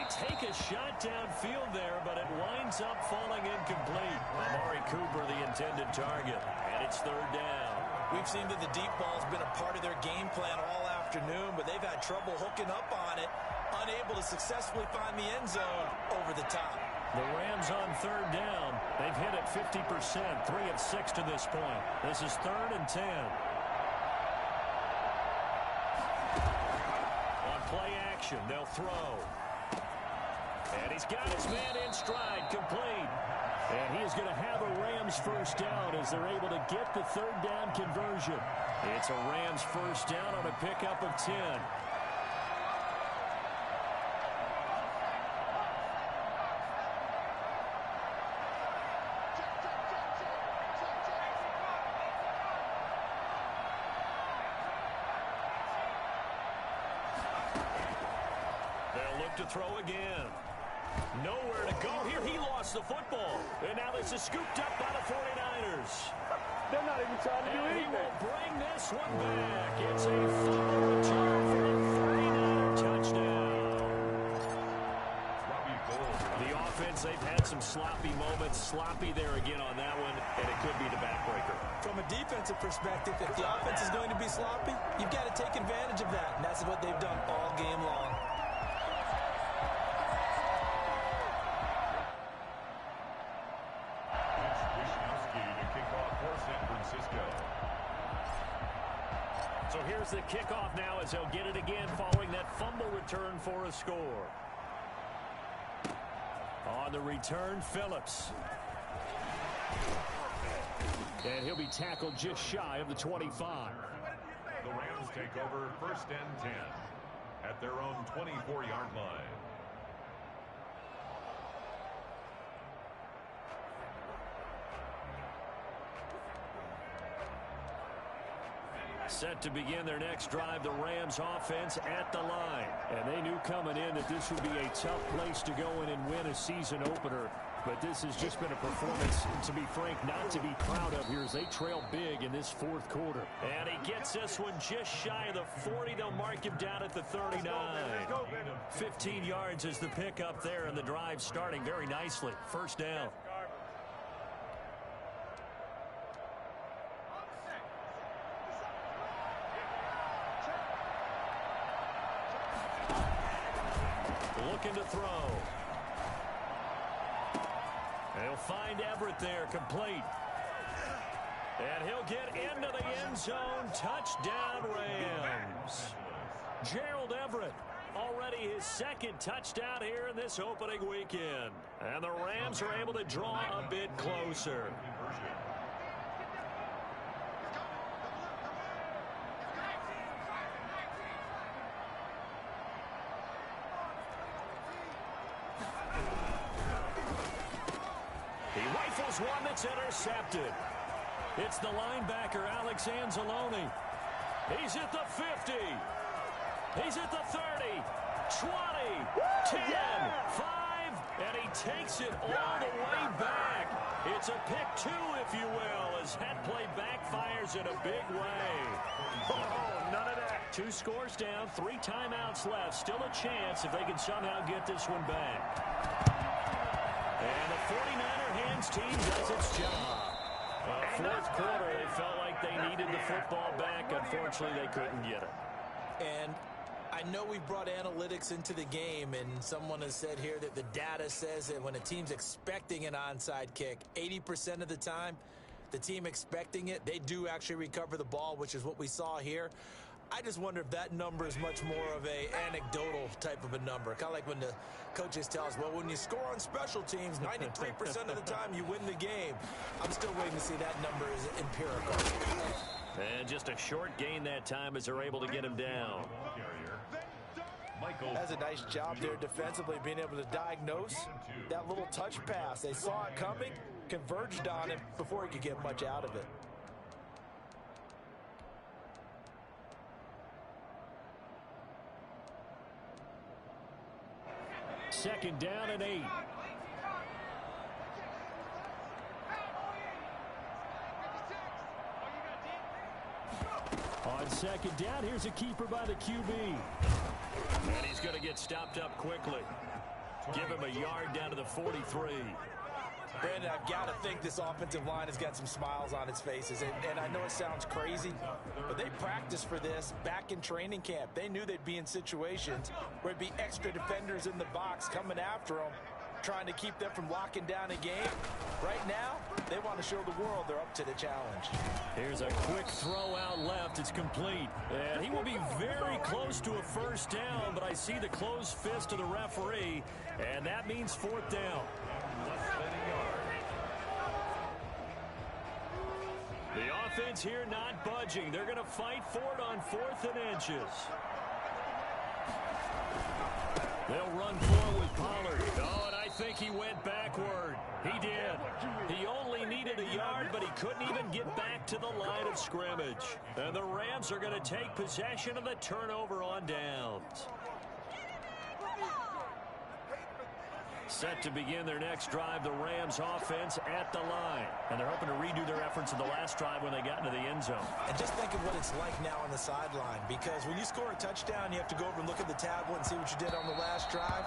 Take a shot downfield there, but it winds up falling incomplete. Amari Cooper, the intended target, and it's 3rd down. We've seen that the deep ball's been a part of their game plan all afternoon, but they've had trouble hooking up on it, unable to successfully find the end zone over the top. The Rams on 3rd down. They've hit it 50%, 3 of 6 to this point. This is 3rd and 10. On play action, they'll throw. And he's got his man in stride, complete. And he is going to have a Rams first down as they're able to get the 3rd down conversion. It's a Rams first down on a pickup of 10. They'll look to throw again. Nowhere to go here. He lost the football. And now this is scooped up by the 49ers. They're not even trying to do And he anything. will bring this one back. It's a fumble return for the 49er touchdown. Robbie Gould. The offense, they've had some sloppy moments. Sloppy there again on that one, and it could be the backbreaker. From a defensive perspective, if the offense is going to be sloppy, you've got to take advantage of that. And that's what they've done all game long. So here's the kickoff now as they'll get it again following that fumble return for a score. On the return, Phillips. And he'll be tackled just shy of the 25. The Rams take over 1st and 10 at their own 24-yard line. Set to begin their next drive, the Rams offense at the line. And they knew coming in that this would be a tough place to go in and win a season opener. But this has just been a performance, to be frank, not to be proud of here as they trail big in this 4th quarter. And he gets this one just shy of the 40. They'll mark him down at the 39. 15 yards is the pickup there, and the drive starting very nicely. 1st down. Looking to throw. They'll find Everett there, complete. And he'll get into the end zone. Touchdown, Rams. Gerald Everett already his second touchdown here in this opening weekend. And the Rams are able to draw a bit closer. He rifles one that's intercepted. It's the linebacker, Alex Anzalone. He's at the 50. He's at the 30, 20, 10, 5, and he takes it all the way back. It's a pick two, if you will, as that play backfires in a big way. Oh, none of that. 2 scores down, 3 timeouts left. Still a chance if they can somehow get this one back. And the 49er hands team does its job. Fourth quarter, they felt like they needed the football back. Unfortunately, they couldn't get it. And I know we've brought analytics into the game, and someone has said here that the data says that when a team's expecting an onside kick, 80% of the time, the team expecting it, they do actually recover the ball, which is what we saw here. I just wonder if that number is much more of a anecdotal type of a number. Kind of like when the coaches tell us, well, when you score on special teams, 93% of the time you win the game. I'm still waiting to see that number is empirical. And just a short gain that time as they're able to get him down. That's a nice job there defensively, being able to diagnose that little touch pass. They saw it coming, converged on it before he could get much out of it. Second down and 8. On second down, here's a keeper by the QB. And he's going to get stopped up quickly. Give him a yard down to the 43. Brandon, I've got to think this offensive line has got some smiles on its faces. And I know it sounds crazy, but they practiced for this back in training camp. They knew they'd be in situations where it'd be extra defenders in the box coming after them, trying to keep them from locking down a game. Right now, they want to show the world they're up to the challenge. Here's a quick throw out left. It's complete. And he will be very close to a first down, but I see the closed fist of the referee, and that means fourth down. The offense here not budging. They're going to fight for it on 4th and inches. They'll run forward with Pollard. Oh, and I think he went backward. He did. He only needed a yard, but he couldn't even get back to the line of scrimmage. And the Rams are going to take possession of the turnover on downs. Set to begin their next drive, the Rams offense at the line. And they're hoping to redo their efforts in the last drive when they got into the end zone. And just think of what it's like now on the sideline, because when you score a touchdown, you have to go over and look at the tablet and see what you did on the last drive.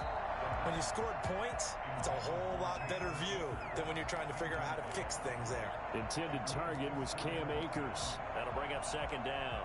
When you scored points, it's a whole lot better view than when you're trying to figure out how to fix things there. Intended target was Cam Akers. That'll bring up second down.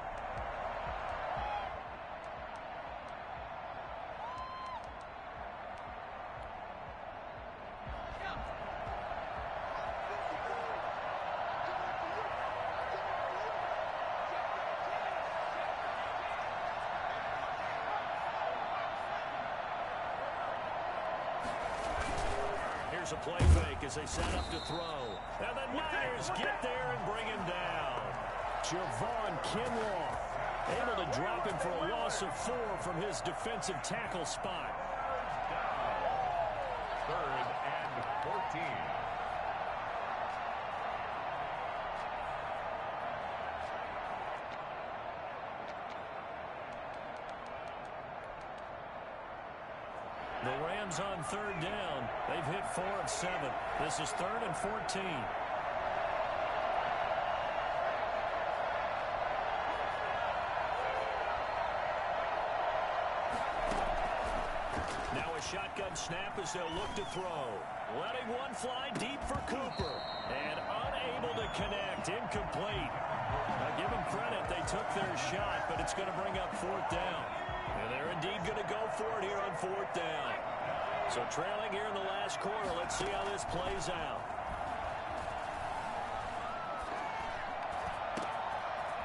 Here's a play fake as they set up to throw. And the Niners get there and bring him down. Javon Kinlaw Able to drop him for a loss of 4 from his defensive tackle spot. 3rd and 14. The Rams on 3rd down. They've hit 4 of 7. This is 3rd and 14. Now a shotgun snap as they'll look to throw. Letting one fly deep for Cooper. And unable to connect. Incomplete. Now give them credit. They took their shot, but it's going to bring up 4th down. And they're indeed going to go for it here on 4th down. So trailing here in the last quarter. Let's see how this plays out.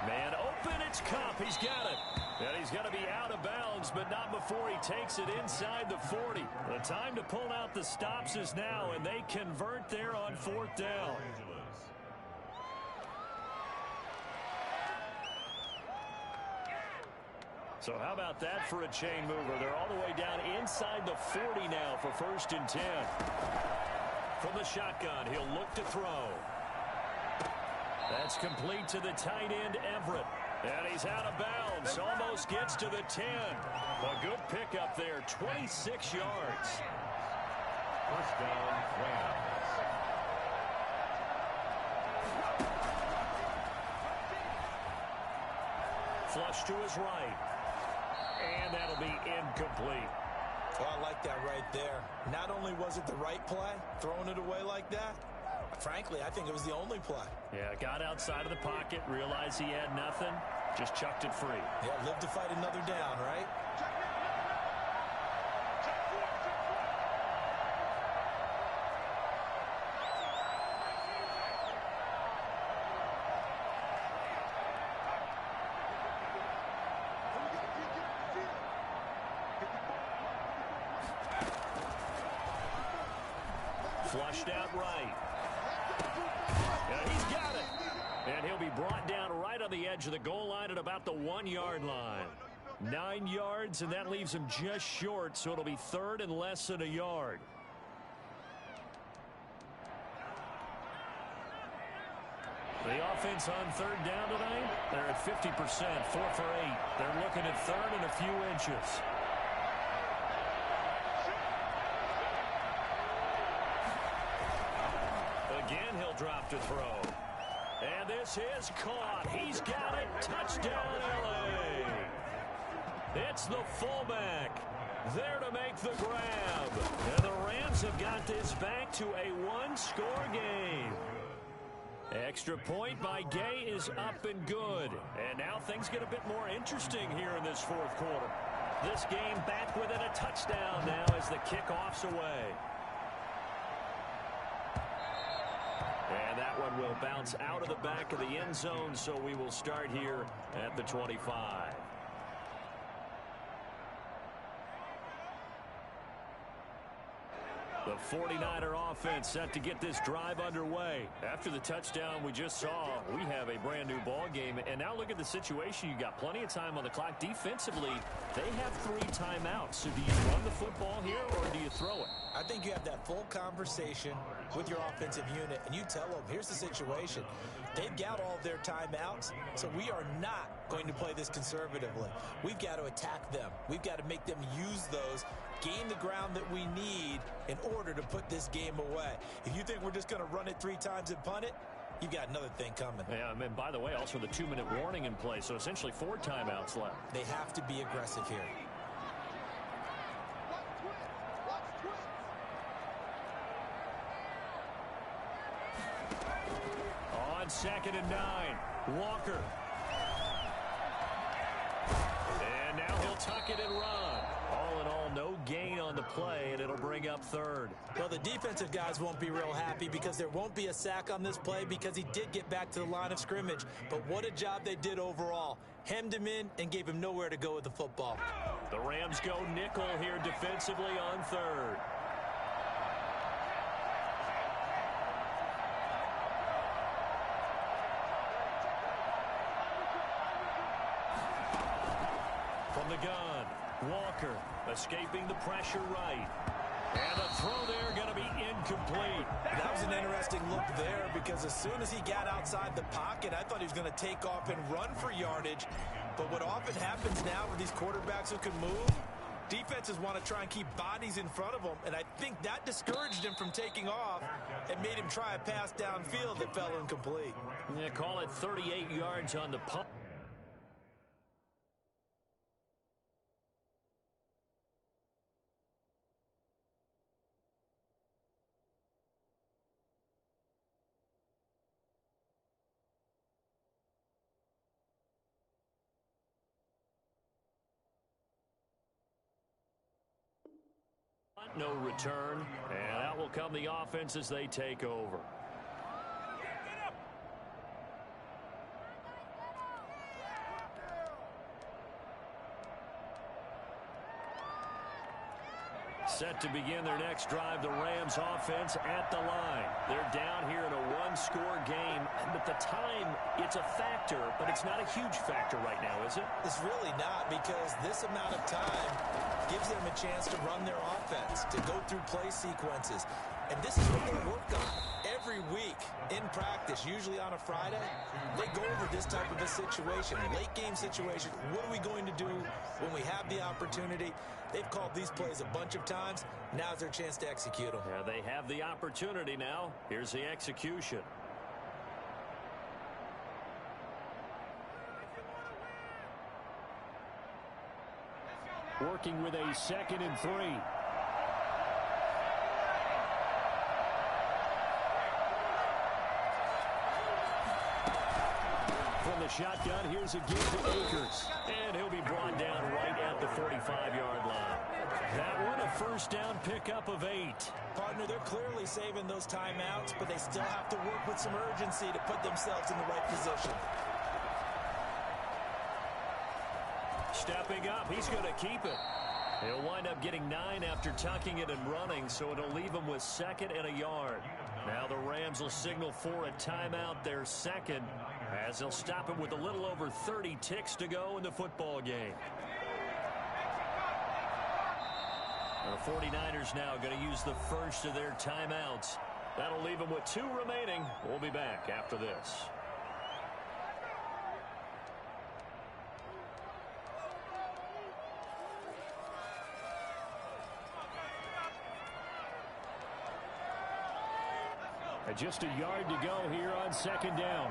Man open, and It's Kupp. He's got it. And he's going to be out of bounds, but not before he takes it inside the 40. The time to pull out the stops is now, and they convert there on 4th down. So how about that for a chain mover? They're all the way down inside the 40 now for 1st and 10. From the shotgun, he'll look to throw. That's complete to the tight end, Everett. And he's out of bounds. Almost gets to the 10. A good pickup there, 26 yards. 1st down, Rams. Flush to his right. And that'll be incomplete. Well, I like that right there. Not only was it the right play, throwing it away like that, frankly, I think it was the only play. Yeah, got outside of the pocket, realized he had nothing, just chucked it free. Yeah, live to fight another down, right? Flushed out right. And he's got it. And he'll be brought down right on the edge of the goal line at about the 1-yard line. 9 yards, and that leaves him just short, so it'll be 3rd and less than a yard. The offense on 3rd down tonight, they're at 50%, 4 for 8. They're looking at 3rd and a few inches. Again, he'll drop to throw. And this is caught. He's got it. Touchdown, L.A. It's the fullback there to make the grab. And the Rams have got this back to a 1-score game. Extra point by Gay is up and good. And now things get a bit more interesting here in this 4th quarter. This game back within a touchdown now as the kickoff's away. And that one will bounce out of the back of the end zone, so we will start here at the 25. The 49er offense set to get this drive underway. After the touchdown we just saw, we have a brand new ball game. And now look at the situation. You got plenty of time on the clock. Defensively, they have 3 timeouts. So do you run the football here or do you throw it? I think you have that full conversation with your offensive unit, and you tell them, here's the situation. They've got all of their timeouts, so we are not going to play this conservatively. We've got to attack them. We've got to make them use those, gain the ground that we need in order to put this game away. If you think we're just going to run it 3 times and punt it, you've got another thing coming. Yeah, and by the way, also the 2-minute warning in play, so essentially 4 timeouts left. They have to be aggressive here. On 2nd and 9, Walker. And now he'll tuck it and run. All in all, no gain on the play, and it'll bring up 3rd. Well, the defensive guys won't be real happy because there won't be a sack on this play because he did get back to the line of scrimmage. But what a job they did overall. Hemmed him in and gave him nowhere to go with the football. The Rams go nickel here defensively on 3rd. From the gun, Walker escaping the pressure right. And the throw there going to be incomplete. That was an interesting look there because as soon as he got outside the pocket, I thought he was going to take off and run for yardage. But what often happens now with these quarterbacks who can move, defenses want to try and keep bodies in front of them. And I think that discouraged him from taking off and made him try a pass downfield that fell incomplete. Yeah, call it 38 yards on the punt. No return, and out will come the offense as they take over. Set to begin their next drive, the Rams offense at the line. They're down here in a one-score game, but the time, it's a factor, but it's not a huge factor right now, is it? It's really not, because this amount of time gives them a chance to run their offense, to go through play sequences. And this is what they work on every week in practice, usually on a Friday. They go over this type of a situation, late game situation. What are we going to do when we have the opportunity? They've called these plays a bunch of times. Now's their chance to execute them. Yeah, they have the opportunity now. Here's the execution. Working with a 2nd and 3. From the shotgun, here's a give to Akers. And he'll be brought down right at the 45-yard line. That one, a first down pickup of 8. Partner, they're clearly saving those timeouts, but they still have to work with some urgency to put themselves in the right position. Stepping up, he's going to keep it. He'll wind up getting 9 after tucking it and running, so it'll leave him with 2nd and a yard. Now the Rams will signal for a timeout, their 2nd, as they'll stop it with a little over 30 ticks to go in the football game. The 49ers now going to use the first of their timeouts. That'll leave them with 2 remaining. We'll be back after this. And just a yard to go here on 2nd down.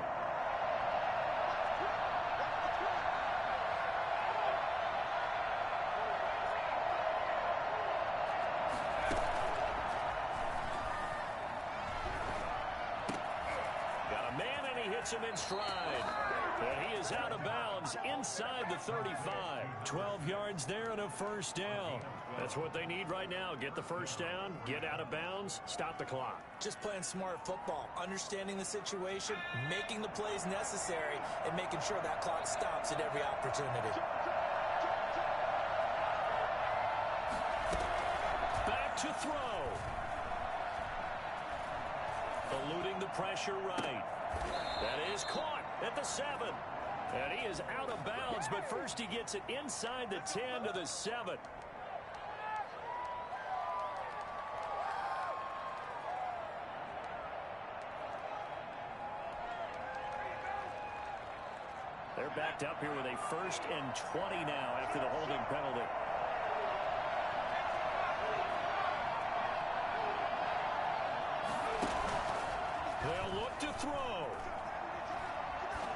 Got a man, and he hits him in stride. And he is out of bounds inside the 35. 12 yards there and a first down. That's what they need right now. Get the first down, get out of bounds, stop the clock. Just playing smart football, understanding the situation, making the plays necessary, and making sure that clock stops at every opportunity. Back to throw. Eluding the pressure right. That is caught at the 7. And he is out of bounds, but first he gets it inside the 10 to the 7. They're backed up here with a 1st and 20 now after the holding penalty. They'll look to throw.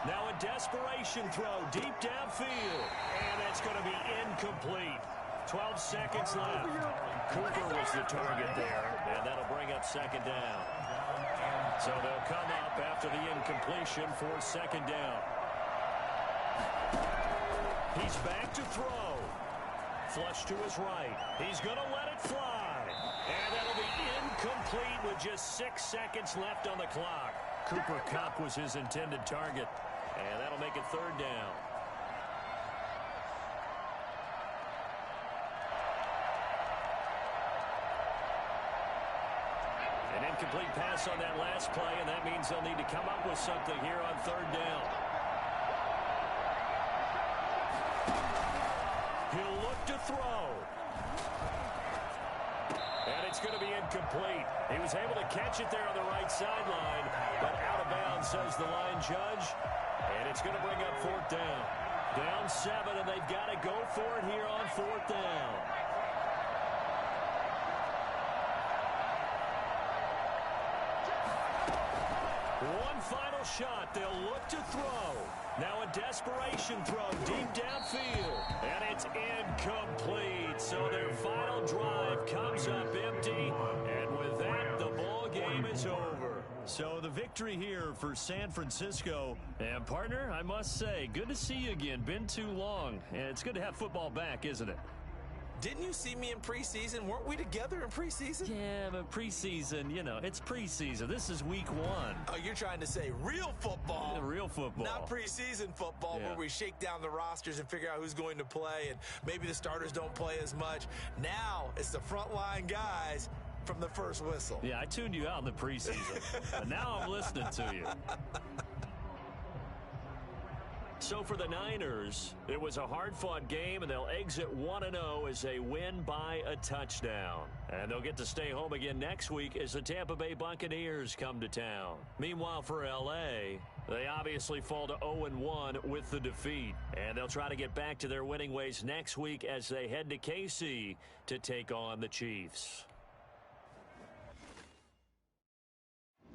Now a desperation throw deep downfield. And it's going to be incomplete. 12 seconds left. Cooper was the target there. And that'll bring up 2nd down. So they'll come up after the incompletion for 2nd down. He's back to throw. Flush to his right. He's going to let it fly. And that'll be incomplete with just 6 seconds left on the clock. Cooper Kupp was his intended target. And that'll make it 3rd down. An incomplete pass on that last play, and that means they'll need to come up with something here on 3rd down. He'll look to throw. And it's going to be incomplete. He was able to catch it there on the right sideline, but out of bounds, says the line judge. And it's going to bring up 4th down. Down 7, and they've got to go for it here on 4th down. One final shot. They'll look to throw. Now a desperation throw deep downfield. And it's incomplete. So their final drive comes up empty. And with that, the ball game is over. So the victory here for San Francisco. And partner, I must say, good to see you again. Been too long. And it's good to have football back, isn't it? Didn't you see me in preseason? Weren't we together in preseason? Yeah, but preseason, you know, it's preseason. This is week 1. Oh, you're trying to say real football. Yeah, real football. Not preseason football where we shake down the rosters and figure out who's going to play, and maybe the starters don't play as much. Now it's the frontline guys from the first whistle. Yeah, I tuned you out in the preseason. But now I'm listening to you. So for the Niners, it was a hard-fought game, and they'll exit 1-0 as they win by a touchdown. And they'll get to stay home again next week as the Tampa Bay Buccaneers come to town. Meanwhile, for L.A., they obviously fall to 0-1 with the defeat. And they'll try to get back to their winning ways next week as they head to KC to take on the Chiefs.